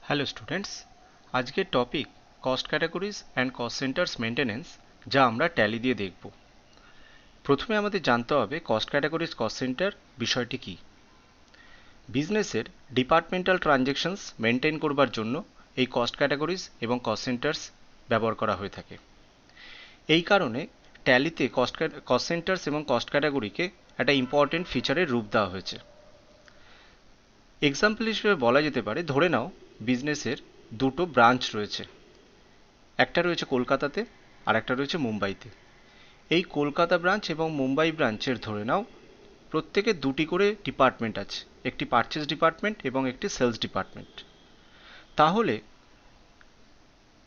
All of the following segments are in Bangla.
হ্যালো স্টুডেন্টস, আজকের topic cost categories and cost centres maintenance, যা আমরা ট্যালি দিয়ে দেখব। প্রথমে আমাদের জানতে হবে কস্ট ক্যাটাগরিজ কস্ট সেন্টার বিষয়টি কী। বিজনেসের ডিপার্টমেন্টাল ট্রানজ্যাকশনস মেনটেন করবার জন্য এই কস্ট ক্যাটাগরিজ এবং কস্ট সেন্টার্স ব্যবহার করা হয়ে থাকে। এই কারণে ট্যালিতে কস্ট সেন্টার্স এবং কস্ট ক্যাটাগরিকে একটা ইম্পর্টেন্ট ফিচারের রূপ দেওয়া হয়েছে। এক্সাম্পল হিসেবে বলা যেতে পারে, ধরে নাও বিজনেসের দুটো ব্রাঞ্চ রয়েছে, একটা রয়েছে কলকাতাতে আর একটা রয়েছে মুম্বাইতে। এই কলকাতা ব্রাঞ্চ এবং মুম্বাই ব্রাঞ্চের ধরে নাও প্রত্যেকে দুটি করে ডিপার্টমেন্ট আছে, একটি পারচেজ ডিপার্টমেন্ট এবং একটি সেলস ডিপার্টমেন্ট। তাহলে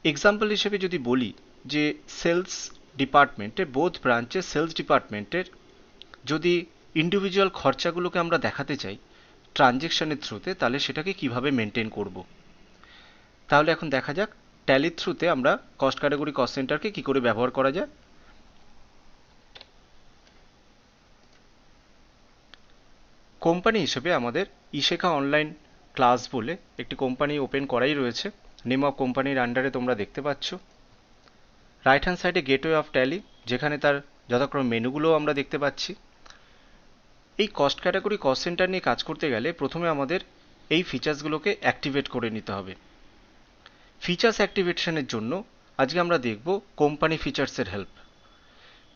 এক্সাম্পল হিসেবে যদি বলি যে সেলস ডিপার্টমেন্টে, বোথ ব্রাঞ্চের সেলস ডিপার্টমেন্টের যদি ইন্ডিভিজুয়াল খরচাগুলোকে আমরা দেখাতে চাই ট্রানজেকশনের থ্রুতে, তাহলে সেটাকে কিভাবে মেনটেন করব। তাহলে এখন দেখা যাক ট্যালির থ্রুতে আমরা কস্ট ক্যাটাগরি কস্ট সেন্টারকে কি করে ব্যবহার করা যায়। কোম্পানি হিসেবে আমাদের ইশেখা অনলাইন ক্লাস বলে একটি কোম্পানি ওপেন করাই রয়েছে। নেম অফ কোম্পানির আন্ডারে তোমরা দেখতে পাচ্ছ। রাইট হ্যান্ড সাইডে গেটওয়ে অফ ট্যালি, যেখানে তার যথাক্রম মেনুগুলোও আমরা দেখতে পাচ্ছি। এই কস্ট ক্যাটাগরি কস্ট সেন্টার নিয়ে কাজ করতে গেলে প্রথমে আমাদের এই ফিচার্সগুলোকে অ্যাক্টিভেট করে নিতে হবে। ফিচার্স অ্যাক্টিভেশনের জন্য আজকে আমরা দেখব কোম্পানি ফিচার্সের হেল্প,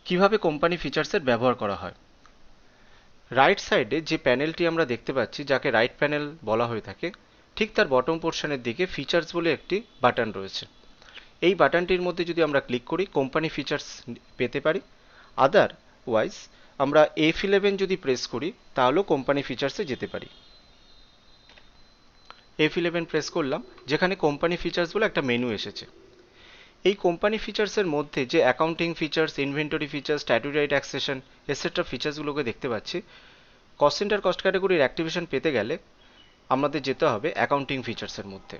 কিভাবে কোম্পানি ফিচার্সের ব্যবহার করা হয়। রাইট সাইডে যে প্যানেলটি আমরা দেখতে পাচ্ছি, যাকে রাইট প্যানেল বলা হয়ে থাকে, ঠিক তার বটম পোর্শনের দিকে ফিচার্স বলে একটি বাটন রয়েছে। এই বাটনটির মধ্যে যদি আমরা ক্লিক করি কোম্পানি ফিচার্স পেতে পারি। আদারওয়াইজ আমরা F11 যদি প্রেস করি তাহলেও কোম্পানি ফিচার্সে যেতে পারি। F11 প্রেস করলাম, যেখানে কোম্পানি ফিচার্স বলে একটা মেনু এসেছে। এই কোম্পানি ফিচার্সের মধ্যে যে accounting features, inventory features, statutory taxation etcetera ফিচার্সগুলোকে দেখতে পাচ্ছি। কস্ট সেন্টার কস্ট ক্যাটাগরির অ্যাক্টিভেশন পেতে গেলে আমাদের যেতে হবে অ্যাকাউন্টিং ফিচার্সের মধ্যে।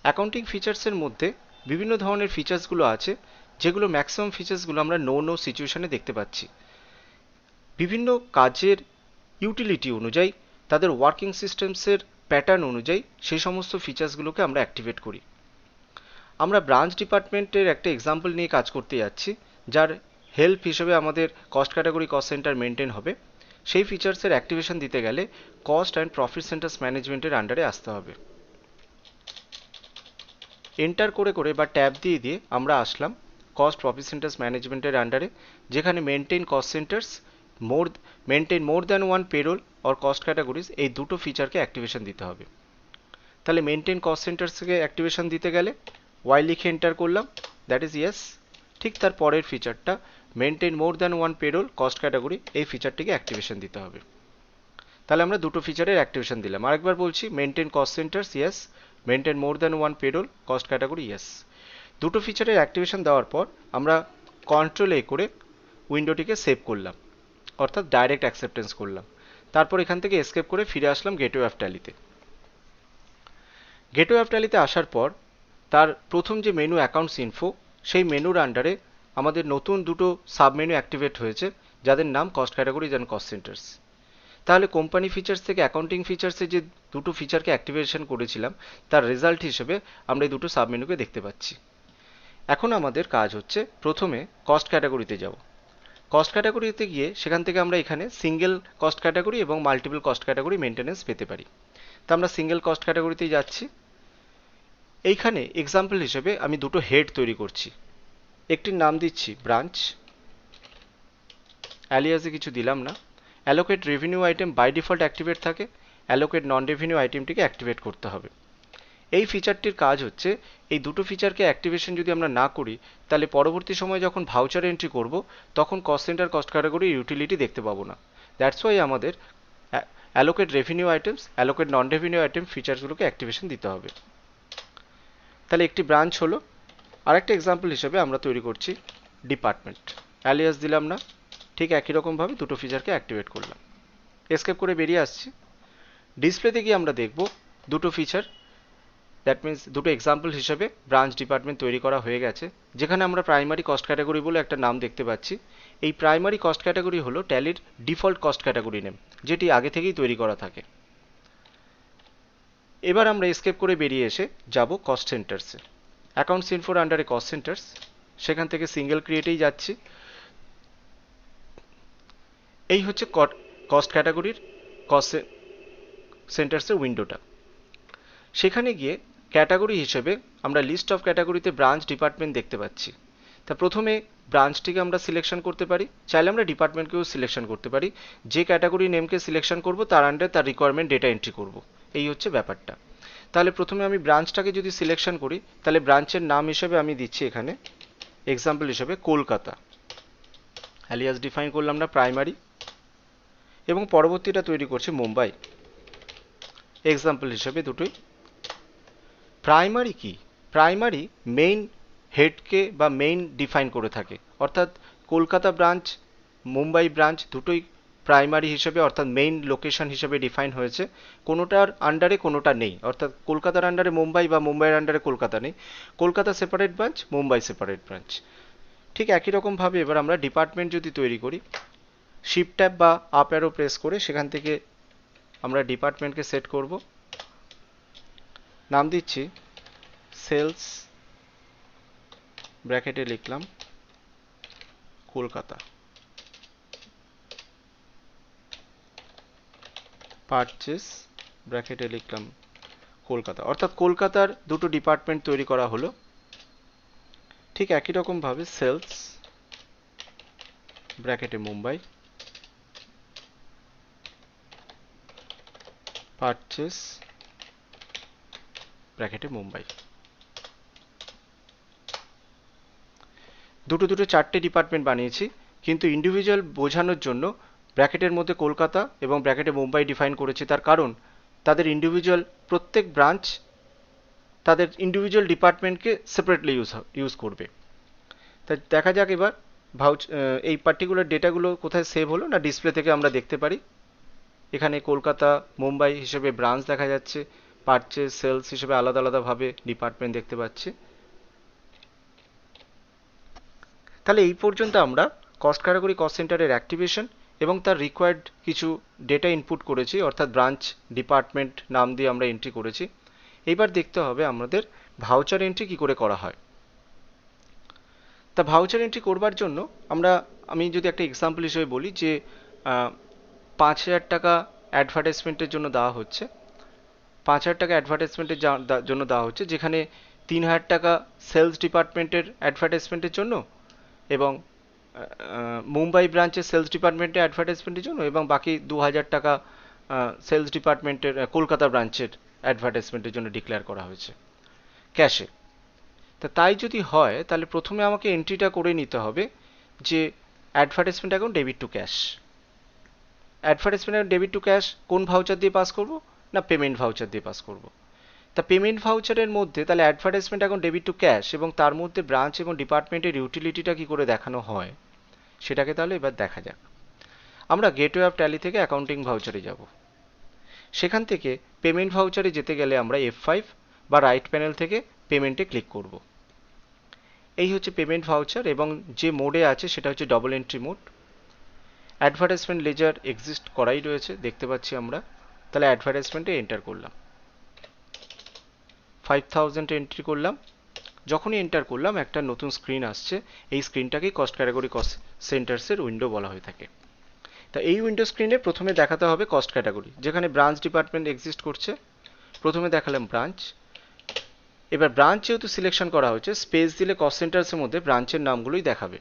অ্যাকাউন্টিং ফিচার্সের মধ্যে বিভিন্ন ধরনের ফিচার্সগুলো আছে, যেগুলো ম্যাক্সিমাম ফিচার্সগুলো আমরা নো সিচুয়েশনে দেখতে পাচ্ছি। বিভিন্ন কাজের ইউটিলিটি অনুযায়ী, তাদের ওয়ার্কিং সিস্টেমসের প্যাটার্ন অনুযায়ী সেই সমস্ত ফিচার্সগুলোকে আমরা অ্যাক্টিভেট করি। আমরা ব্রাঞ্চ ডিপার্টমেন্টের একটা এক্সাম্পল নিয়ে কাজ করতে যাচ্ছি, যার হেল্প হিসেবে আমাদের cost category cost centre maintain হবে। সেই ফিচার্সের অ্যাক্টিভেশন দিতে গেলে কস্ট অ্যান্ড প্রফিট সেন্টার্স ম্যানেজমেন্টের আন্ডারে আসতে হবে। এন্টার করে করে বা ট্যাব দিয়ে দিয়ে আমরা আসলাম কস্ট প্রফিট সেন্টার্স ম্যানেজমেন্টের আন্ডারে, যেখানে maintain cost centres, maintain more than one payroll or cost categories, এই দুটো ফিচারকে অ্যাক্টিভেশন দিতে হবে। তাহলে মেনটেন কস্ট সেন্টার্সকে অ্যাক্টিভেশন দিতে গেলে ওয়াই লিখে এন্টার করলাম, দ্যাট ইজ ইয়েস। ঠিক তার পরের ফিচারটা maintain more than one payroll cost category, এই ফিচারটিকে অ্যাক্টিভেশন দিতে হবে। তাহলে আমরা দুটো ফিচারের অ্যাক্টিভেশন দিলাম। আরেকবার বলছি, maintain cost centres yes, maintain more than one payroll cost category yes. দুটো ফিচারের অ্যাক্টিভেশন দেওয়ার পর আমরা কন্ট্রোল এ করে উইন্ডোটিকে সেভ করলাম, অর্থাৎ ডাইরেক্ট অ্যাকসেপ্টেন্স করলাম। তারপর এখান থেকে এসকেপ করে ফিরে আসলাম গেটওয়ে অফ ট্যালিতে। গেটওয়ে অফ ট্যালিতে আসার পর তার প্রথম যে মেনু অ্যাকাউন্টস ইনফো, সেই মেনুর আন্ডারে আমাদের নতুন দুটো সাব মেনু অ্যাক্টিভেট হয়েছে, যাদের নাম cost categories and cost centres. তাহলে কোম্পানি ফিচার্স থেকে অ্যাকাউন্টিং ফিচার্সে যে দুটো ফিচারকে অ্যাক্টিভেশন করেছিলাম, তার রেজাল্ট হিসেবে আমরা এই দুটো সাব মেনুকে দেখতে পাচ্ছি। এখন আমাদের কাজ হচ্ছে প্রথমে কস্ট ক্যাটাগরিতে যাব। কস্ট ক্যাটাগরিতে গিয়ে সেখান থেকে আমরা এখানে সিঙ্গেল কস্ট ক্যাটাগরি এবং মাল্টিপল কস্ট ক্যাটাগরি মেনটেন্যান্স পেতে পারি। তো আমরা সিঙ্গেল কস্ট ক্যাটাগরিতেই যাচ্ছি। এইখানে এক্সাম্পল হিসেবে আমি দুটো হেড তৈরি করছি। একটির নাম দিচ্ছি ব্রাঞ্চ, অ্যালিয়াসে কিছু দিলাম না। Allocate revenue item by default activate থাকে, অ্যালোকেট নন রেভিনিউ আইটেমটিকে অ্যাক্টিভেট করতে হবে। এই ফিচারটির কাজ হচ্ছে, এই দুটো ফিচারকে অ্যাক্টিভেশন যদি আমরা না করি, তাহলে পরবর্তী সময় যখন ভাউচার এন্ট্রি করব, তখন কস্ট সেন্টার কস্ট ক্যাটাগরির ইউটিলিটি দেখতে পাবো না। দ্যাটস ওয়াই আমাদের allocate revenue items, allocate non revenue item ফিচারসগুলোকে activation দিতে হবে। তাহলে একটি ব্রাঞ্চ হলো। আরেকটা এক্সাম্পল হিসেবে আমরা তৈরি করছি ডিপার্টমেন্ট, অ্যালিয়াস দিলাম না। ঠিক একই রকমভাবে দুটো ফিচারকে অ্যাক্টিভেট করলাম, এসকেপ করে বেরিয়ে আসছি। ডিসপ্লেতে গিয়ে আমরা দেখব দুটো ফিচার, দ্যাট মিনস দুটো এক্সাম্পল হিসেবে ব্রাঞ্চ ডিপার্টমেন্ট তৈরি করা হয়ে গেছে, যেখানে আমরা প্রাইমারি কস্ট ক্যাটাগরি বলে একটা নাম দেখতে পাচ্ছি। এই প্রাইমারি কস্ট ক্যাটাগরি হলো ট্যালির ডিফল্ট কস্ট ক্যাটাগরি নেম, যেটি আগে থেকেই তৈরি করা থাকে। এবার আমরা এসকেপ করে বেরিয়ে এসে যাব কস্ট সেন্টার্সে। অ্যাকাউন্টস ইনফোর আন্ডারে কস্ট সেন্টার্স, সেখান থেকে সিঙ্গেল ক্রিয়েটেই যাচ্ছি। এই হচ্ছে কস্ট ক্যাটাগরির কস্ট সেন্টার্সের উইন্ডোটা। সেখানে গিয়ে ক্যাটাগরি হিসেবে আমরা লিস্ট অফ ক্যাটাগরিতে ব্রাঞ্চ ডিপার্টমেন্ট দেখতে পাচ্ছি। তা প্রথমে ব্রাঞ্চটিকে আমরা সিলেকশন করতে পারি, চাইলে আমরা ডিপার্টমেন্টকেও সিলেকশন করতে পারি। যে ক্যাটাগরি নেমকে সিলেকশন করব তার আন্ডারে তার রিকোয়ারমেন্ট ডেটা এন্ট্রি করব, এই হচ্ছে ব্যাপারটা। তাহলে প্রথমে আমি ব্রাঞ্চটাকে যদি সিলেকশন করি, তাহলে ব্রাঞ্চের নাম হিসেবে আমি দিচ্ছি এখানে এক্সাম্পল হিসেবে কলকাতা, অ্যালিয়াস ডিফাইন করলাম না প্রাইমারি, এবং পরবর্তীটা তৈরি করছি মুম্বাই, এক্সাম্পল হিসেবে দুটোই। প্রাইমারি কি? প্রাইমারি মেইন হেডকে বা মেইন ডিফাইন করে থাকে, অর্থাৎ কলকাতা ব্রাঞ্চ মুম্বাই ব্রাঞ্চ দুটোই প্রাইমারি হিসেবে অর্থাৎ মেইন লোকেশন হিসেবে ডিফাইন হয়েছে। কোনোটার আন্ডারে কোনোটা নেই, অর্থাৎ কলকাতার আন্ডারে মুম্বাই বা মুম্বাইয়ের আন্ডারে কলকাতা নেই, Kolkata separate branch, Mumbai separate branch. ঠিক একই রকমভাবে এবার আমরা ডিপার্টমেন্ট যদি তৈরি করি, শিফট ট্যাব বা আপ অ্যারো প্রেস করে সেখান থেকে আমরা ডিপার্টমেন্টকে সেট করব। নাম দিচ্ছি সেলস, ব্র্যাকেটে লিখলাম কলকাতা, পারচেস, ব্র্যাকেটে লিখলাম কলকাতা, অর্থাৎ কলকাতার দুটো ডিপার্টমেন্ট তৈরি করা হলো। ঠিক একই রকম ভাবে সেলস, ব্র্যাকেটে মুম্বাই, পারচেস, ব্র্যাকেটে মুম্বাই, দুটো দুটো চারটে ডিপার্টমেন্ট বানিয়েছি, কিন্তু ইন্ডিভিজুয়াল বোঝানোর জন্য ব্র্যাকেটের মধ্যে কলকাতা এবং ব্র্যাকেটে মুম্বাই ডিফাইন করেছি। তার কারণ তাদের ইন্ডিভিজুয়াল প্রত্যেক ব্রাঞ্চ তাদের ইন্ডিভিজুয়াল ডিপার্টমেন্টকে সেপারেটলি ইউজ করবে। তা দেখা যাক এবার এই পার্টিকুলার ডেটাগুলো কোথায় সেভ হলো না ডিসপ্লে থেকে আমরা দেখতে পারি। এখানে কলকাতা মুম্বাই হিসেবে ব্রাঞ্চ দেখা যাচ্ছে, পারচেস সেলস হিসেবে আলাদা আলাদাভাবে ডিপার্টমেন্ট দেখতে পাচ্ছি। তাহলে এই পর্যন্ত আমরা কস্ট ক্যাটাগরি কস্ট সেন্টারের অ্যাক্টিভেশন এবং তার রিকোয়ার্ড কিছু ডেটা ইনপুট করেছি, অর্থাৎ ব্রাঞ্চ ডিপার্টমেন্ট নাম দিয়ে আমরা এন্ট্রি করেছি। এইবার দেখতে হবে আমাদের ভাউচার এন্ট্রি কি করে করা হয়। তা ভাউচার এন্ট্রি করবার জন্য আমি যদি একটা এক্সাম্পল হিসেবে বলি যে 5,000 টাকা অ্যাডভার্টাইজমেন্টের জন্য দেওয়া হচ্ছে, 5,000 টাকা অ্যাডভার্টাইজমেন্টের জন্য দেওয়া হচ্ছে, যেখানে 3,000 টাকা সেলস ডিপার্টমেন্টের অ্যাডভার্টাইজমেন্টের জন্য এবং মুম্বাই ব্রাঞ্চের সেলস ডিপার্টমেন্টের অ্যাডভার্টাইজমেন্টের জন্য, এবং বাকি 2,000 টাকা সেলস ডিপার্টমেন্টের কলকাতা ব্রাঞ্চের অ্যাডভার্টাইজমেন্টের জন্য ডিক্লেয়ার করা হয়েছে ক্যাশে। তাই যদি হয় তাহলে প্রথমে আমাকে এন্ট্রিটা করে নিতে হবে যে advertisement account debit two cash. Advertisement account debit two cash কোন ভাউচার দিয়ে পাস করব না পেমেন্ট ভাউচার দিয়ে পাস করব। তা পেমেন্ট ভাউচারের মধ্যে তাহলে advertisement account debit two cash এবং তার মধ্যে ব্রাঞ্চ এবং ডিপার্টমেন্টের ইউটিলিটিটা কি করে দেখানো হয় সেটাকে তাহলে এবার দেখা যাক। আমরা গেটওয়ে অফ ট্যালি থেকে অ্যাকাউন্টিং ভাউচারে যাব। সেখান থেকে পেমেন্ট ভাউচারে যেতে গেলে আমরা F5 বা রাইট প্যানেল থেকে পেমেন্টে ক্লিক করব। এই হচ্ছে পেমেন্ট ভাউচার এবং যে মোডে আছে সেটা হচ্ছে double entry mode. Advertisement ledger exist করাই রয়েছে দেখতে পাচ্ছি আমরা। তাহলে অ্যাডভার্টাইজমেন্টে এন্টার করলাম, 5,000 এন্ট্রি করলাম। যখনই এন্টার করলাম একটা নতুন স্ক্রিন আসছে, এই স্ক্রিনটাকেই কস্ট ক্যাটাগরি কস্ট সেন্টার্সের উইন্ডো বলা হয়ে থাকে। তা এই উইন্ডো স্ক্রিনে প্রথমে দেখাতে হবে কস্ট ক্যাটাগরি, যেখানে ব্রাঞ্চ ডিপার্টমেন্ট এক্সিস্ট করছে। প্রথমে দেখালাম ব্রাঞ্চ। এবার ব্রাঞ্চ যেহেতু সিলেকশন করা হয়েছে, স্পেস দিলে কস্ট সেন্টার্সের মধ্যে ব্রাঞ্চের নামগুলোই দেখাবে।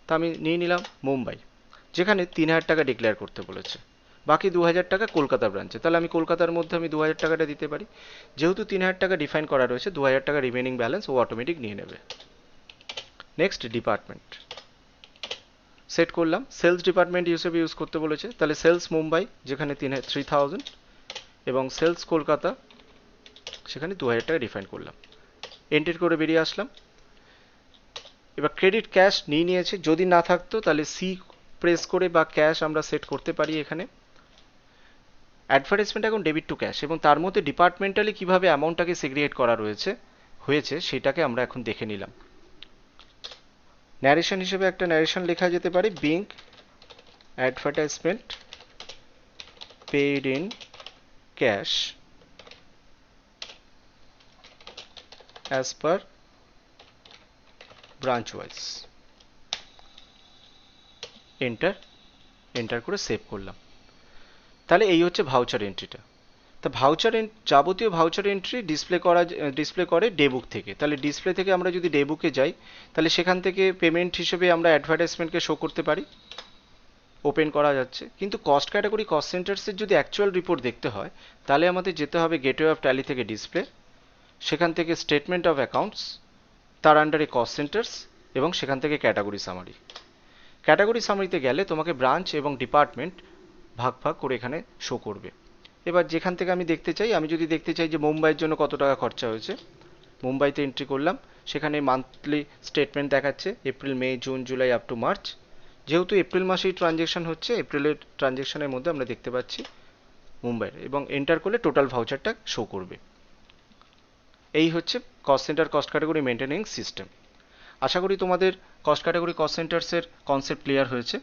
তা আমি নিয়ে নিলাম মুম্বাই, যেখানে 3,000 টাকা ডিক্লেয়ার করতে বলেছে, বাকি 2,000 টাকা কলকাতা ব্রাঞ্চে। তাহলে আমি কলকাতার মধ্যে আমি 2,000 টাকাটা দিতে পারি। যেহেতু 3,000 টাকা ডিফাইন করা রয়েছে, 2,000 টাকা রিমেনিং ব্যালেন্স ও অটোমেটিক নিয়ে নেবে। নেক্সট ডিপার্টমেন্ট সেট করলাম, সেলস ডিপার্টমেন্ট হিসেবে ইউজ করতে বলেছে, তাহলে সেলস মুম্বাই যেখানে 3,000 এবং সেলস কলকাতা সেখানে 2,000 টাকা ডিফাইন করলাম, এন্টার করে বেরিয়ে আসলাম। এবার ক্রেডিট ক্যাশ নিয়েছে, যদি না থাকতো তাহলে সি প্রেস করে বা ক্যাশ আমরা সেট করতে পারি। এখানে অ্যাডভার্টাইজমেন্ট এখন ডেবিট টু ক্যাশ এবং তার মধ্যে ডিপার্টমেন্টালি কিভাবে অ্যামাউন্টটাকে সেগ্রিগেট করা হয়েছে সেটাকে আমরা এখন দেখে নিলাম। ন্যারেশন হিসেবে একটা ন্যারেশন লেখা যেতে পারে, being advertisement paid in cash as per branch wise, enter করে সেভ করলাম। তাহলে এই হচ্ছে ভাউচার এন্ট্রিটা। তা যাবতীয় ভাউচার এন্ট্রি ডিসপ্লে করে ডেবুক থেকে। তাহলে ডিসপ্লে থেকে আমরা যদি ডেবুকে যাই, তাহলে সেখান থেকে পেমেন্ট হিসেবে আমরা অ্যাডভার্টাইজমেন্টকে শো করতে পারি, ওপেন করা যাচ্ছে। কিন্তু কস্ট ক্যাটাগরি কস্ট সেন্টার্সের যদি অ্যাকচুয়াল রিপোর্ট দেখতে হয়, তাহলে আমাদের যেতে হবে গেটওয়ে অফ ট্যালি থেকে ডিসপ্লে, সেখান থেকে স্টেটমেন্ট অফ অ্যাকাউন্টস, তার আন্ডারে কস্ট সেন্টার্স, এবং সেখান থেকে ক্যাটাগরি সামারি। ক্যাটাগরি সামারিতে গেলে তোমাকে ব্রাঞ্চ এবং ডিপার্টমেন্ট ভাগ ভাগ করে এখানে শো করবে। এবার যেখান থেকে আমি দেখতে চাই, আমি যদি দেখতে চাই যে মুম্বাইয়ের জন্য কত টাকা খরচা হয়েছে, মুম্বাইতে এন্ট্রি করলাম, সেখানে মান্থলি স্টেটমেন্ট দেখাচ্ছে April, May, June, July up to March. যেহেতু এপ্রিল মাসেই ট্রানজেকশন হচ্ছে, এপ্রিলের ট্রানজেকশনের মধ্যে আমরা দেখতে পাচ্ছি মুম্বাইয়ের, এবং এন্টার করলে টোটাল ভাউচারটা শো করবে। এই হচ্ছে cost centre cost category maintaining system. আশা করি তোমাদের কস্ট ক্যাটাগরি কস্ট সেন্টার্সের কনসেপ্ট ক্লিয়ার হয়েছে।